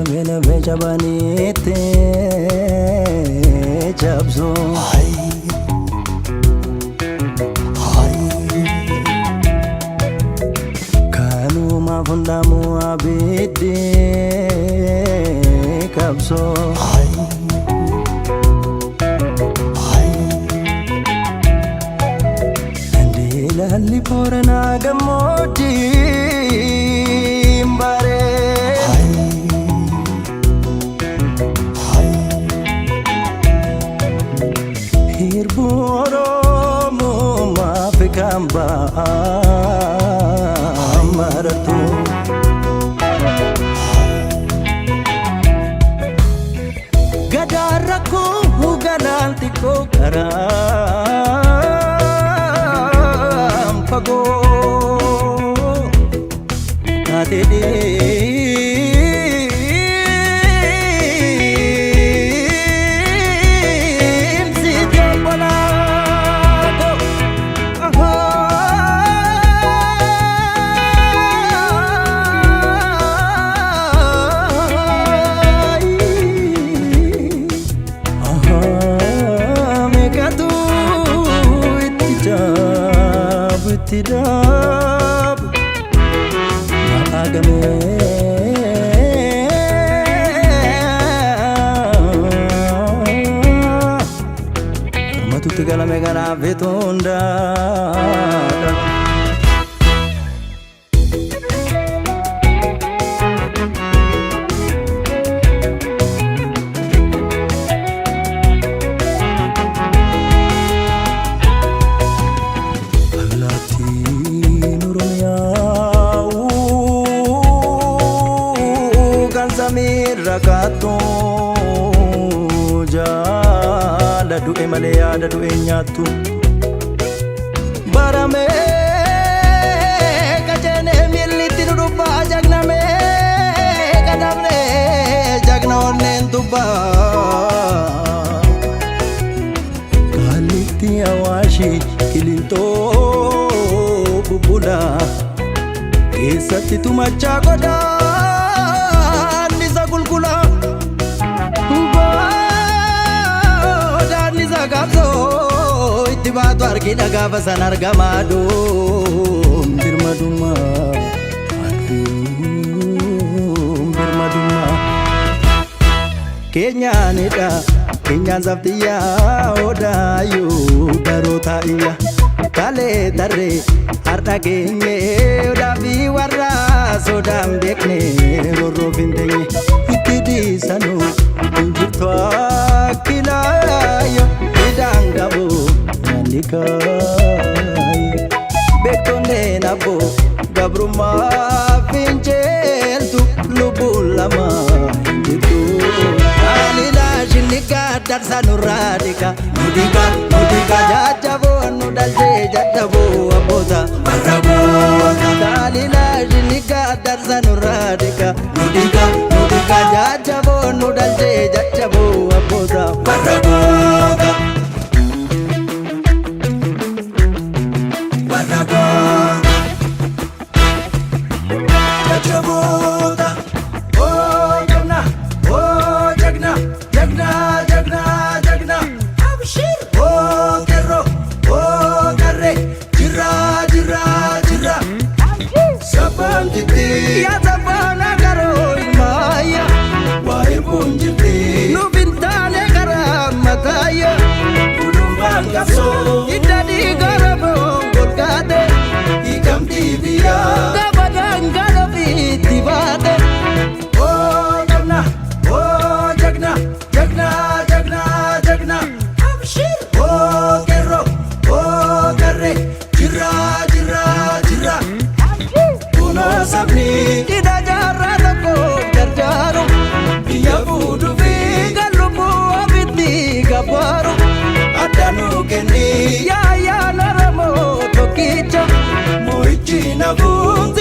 vela veja banite chabzo kanu mafundamu abide kabso ndilali porana gamoti mbare hirboro mo mafkamba maratu gadaraku galaltiko karam pago adede tidab maagame matu tigala megana vetunda rakato jala du'e male yaada du'e nyaatu barame kajene militi duba jagname kadamne jagna onnen duba kaliti awashi kilinto bubula kesatti tumacha goda Batu argi daga basan arga madu birmaduma birmaduma Kenya nida Kenya zabtiya oda yu barota iya kale tarre arda genye oda bi warra sodam dekne roro bindenye itidi sanu injitwa kilaya idangabo nikai betonde nabo gabruma finceltu lubulama itu alila jinika darsanuradika mudika mudika jajabo nudalje jajabo aboda marabo alila jinika darsanuradika mudika mudika jajabo nudalje jajabo aboda marabo Ya sabana karo maya wahir punjiti nubintane karamataya ulumban kapso idadi garabo golgade ikam tibia dabadang garabi tibade oh jagna jagna jagna jagna abshir oh kerro oh garre jira jira jira sabni tidak jarang aku terjarum dia budu galubu abiti kabaru ada nukeni ya naramo tokicha moichi nabu